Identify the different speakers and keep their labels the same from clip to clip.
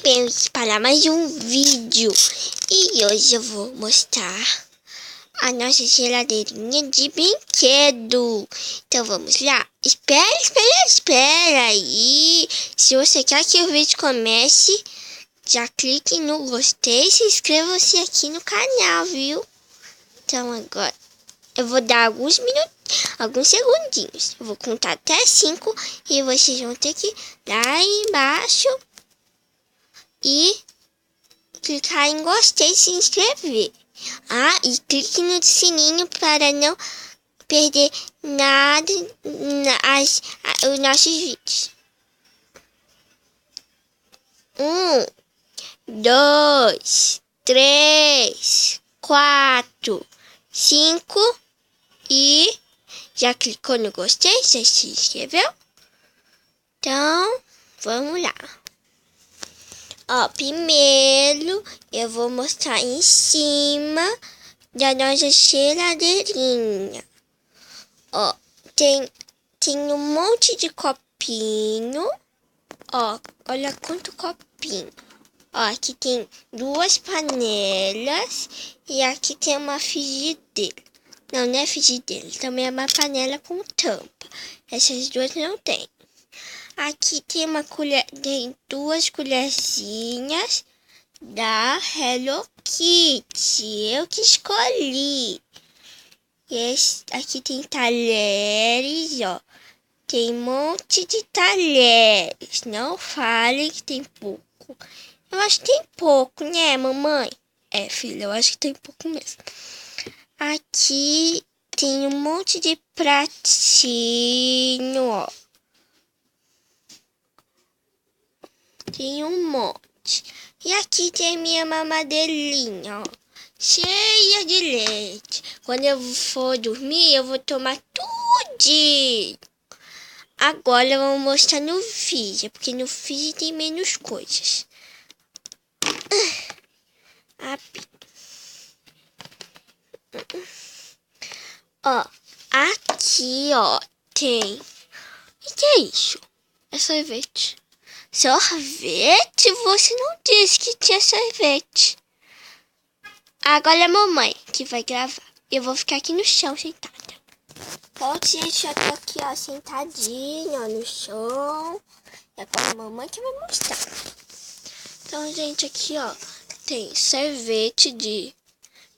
Speaker 1: bem para mais um vídeo. E hoje eu vou mostrar a nossa geladeirinha de brinquedo. Então vamos lá. Espera aí. Se você quer que o vídeo comece, já clique no gostei e se inscreva-se aqui no canal, viu? Então agora eu vou dar alguns segundinhos. Eu vou contar até 5 e vocês vão ter que ir lá embaixo e clicar em gostei e se inscrever. Ah, e clique no sininho para não perder nada os nossos vídeos. 1, 2, 3, 4, 5 e já clicou no gostei? Já se inscreveu? Então, vamos lá. Ó, primeiro eu vou mostrar em cima da nossa geladeirinha. Ó, tem um monte de copinho. Ó, olha quanto copinho. Ó, aqui tem 2 panelas e aqui tem uma frigideira. Não é frigideira, também é uma panela com tampa. Essas duas não tem. Aqui tem uma colher, tem 2 colherzinhas da Hello Kitty. Eu que escolhi. Aqui tem talheres, ó. Tem um monte de talheres. Não fale que tem pouco. Eu acho que tem pouco, né, mamãe? É, filha, eu acho que tem pouco mesmo. Aqui tem um monte de pratinho, ó. Tem um monte. E aqui tem minha mamadeirinha, ó. Cheia de leite. Quando eu for dormir, eu vou tomar tudinho. Agora eu vou mostrar no vídeo, porque no vídeo tem menos coisas. Ó, aqui, ó, tem... O que é isso? É sorvete. Sorvete? Você não disse que tinha sorvete. Agora é a mamãe que vai gravar. Eu vou ficar aqui no chão sentada. Pode, gente, eu tô aqui, ó, sentadinha, ó, no chão. E agora a mamãe que vai mostrar. Então, gente, aqui, ó, tem sorvete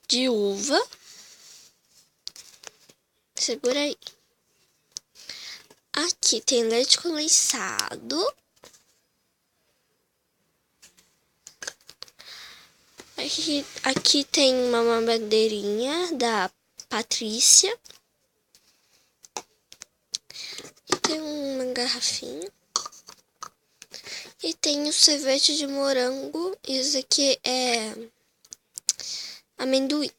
Speaker 1: de uva. Segura aí. Aqui tem leite condensado. Aqui tem uma mamadeirinha da Patrícia. Tem uma garrafinha. E tem o sorvete de morango. Isso aqui é amendoim.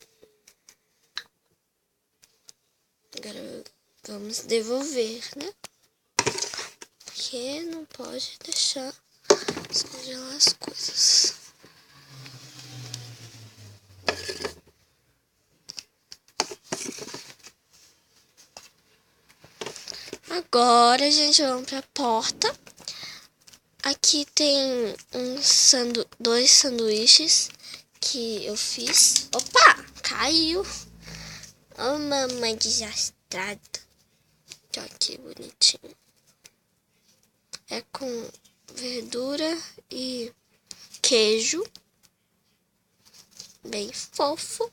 Speaker 1: Agora vamos devolver, né? Porque não pode deixar descongelar as coisas. Agora, gente, vamos pra porta. Aqui tem 2 sanduíches que eu fiz. Opa! Caiu! Ó, mamãe desastrada. Olha que bonitinho. É com verdura e queijo. Bem fofo.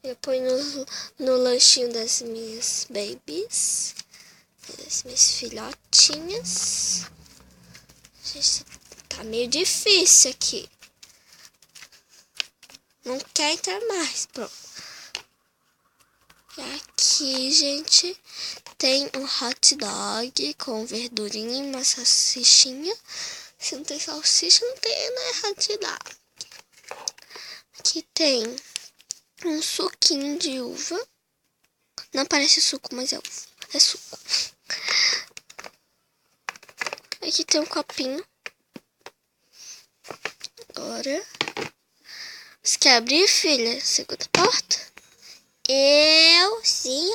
Speaker 1: Eu ponho no lanchinho das minhas babies. Das minhas filhotinhas. Gente, tá meio difícil aqui. Não quer entrar mais, pronto. E aqui, gente, tem um hot dog com verdurinha e uma salsichinha. Se não tem salsicha, não tem, né, hot dog. Aqui tem um suquinho de uva. Não parece suco, mas é uva. É suco. Aqui tem um copinho. Agora... Você quer abrir, filha? Segunda porta? Sim,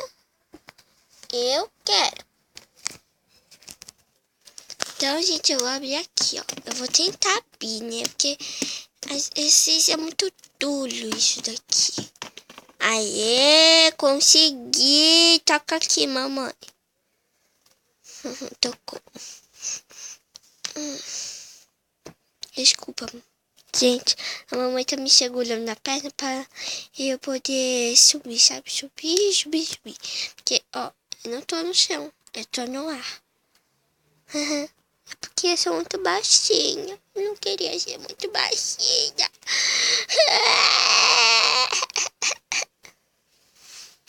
Speaker 1: eu quero. Então, gente, eu vou abrir aqui, ó. Eu vou tentar abrir, né? Porque esse é muito duro, isso daqui. Aê, consegui. Toca aqui, mamãe. Tocou. Desculpa. Gente, a mamãe tá me segurando na perna para eu poder subir, sabe? Subir. Porque, ó, eu não tô no chão, eu tô no ar. É porque eu sou muito baixinha. Eu não queria ser muito baixinha.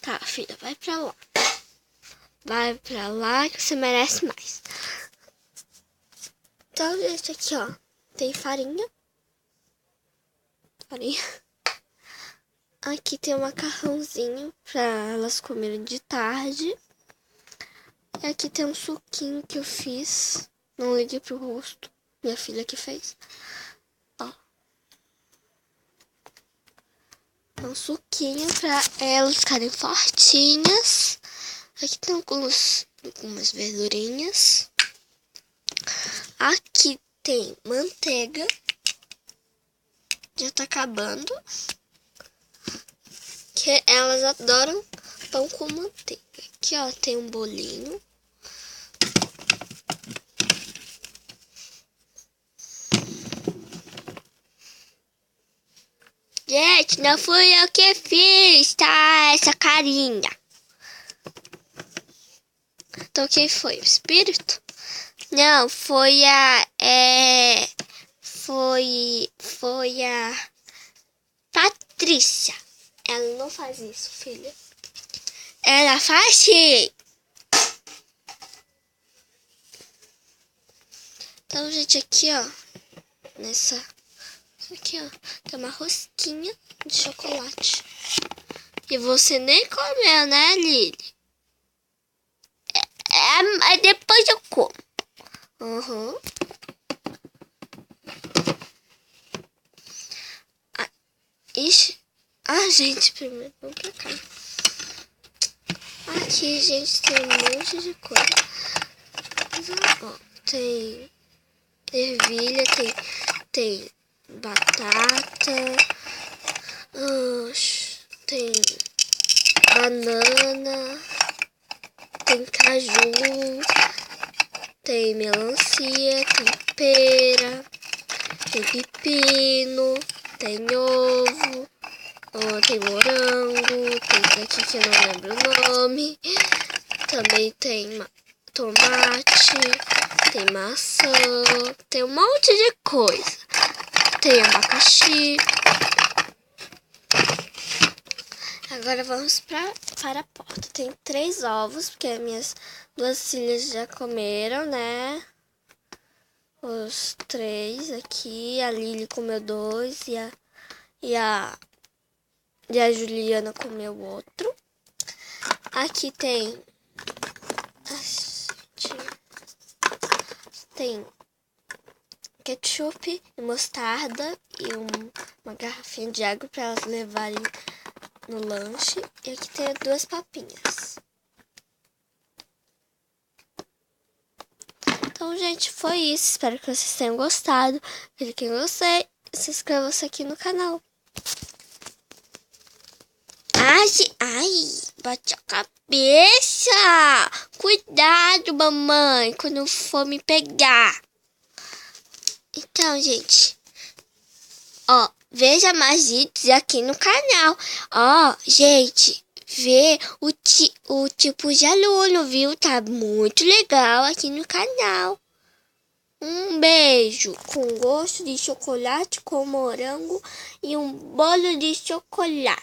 Speaker 1: Tá, filha, vai pra lá. Vai pra lá que você merece mais. Então, gente, aqui, ó. Tem farinha. Aqui tem um macarrãozinho pra elas comerem de tarde. E aqui tem um suquinho que eu fiz. Não liguei pro rosto. Minha filha que fez. Ó. Um suquinho pra elas ficarem fortinhas. Aqui tem algumas verdurinhas. Aqui tem manteiga. Já tá acabando. Que elas adoram pão com manteiga. Aqui, ó, tem um bolinho. Gente, não fui eu que fiz, tá? Essa carinha. Então, quem foi? O espírito? Não, foi a... Foi a Patrícia. Ela não faz isso, filha. Ela faz sim. Então, gente, aqui, ó. Aqui, ó. Tem uma rosquinha de chocolate. E você nem comeu, né, Lili? Depois eu como. Uhum. Ixi. Gente, primeiro vamos pra cá. Aqui, gente, tem um monte de coisa. Ó, tem ervilha, tem batata, tem banana, tem caju, tem melancia, tem pera, tem pepino, tem ovo. Tem morango, tem aqui que eu não lembro o nome. Também tem tomate, tem maçã, tem um monte de coisa. Tem abacaxi. Agora vamos para a porta. Tem 3 ovos, porque as minhas 2 filhas já comeram, né? Os 3 aqui. A Lili comeu 2 e a Juliana comeu outro. Aqui tem ketchup e mostarda e uma garrafinha de água para elas levarem no lanche. E aqui tem 2 papinhas. Então, gente, foi isso. Espero que vocês tenham gostado. Clique em gostei e se inscreva-se aqui no canal. Ai, bate a cabeça. Cuidado, mamãe, quando for me pegar. Então, gente, ó, veja mais vídeos aqui no canal. Ó, gente, vê o tipo de aluno, viu? Tá muito legal aqui no canal. Um beijo com gosto de chocolate com morango e um bolo de chocolate.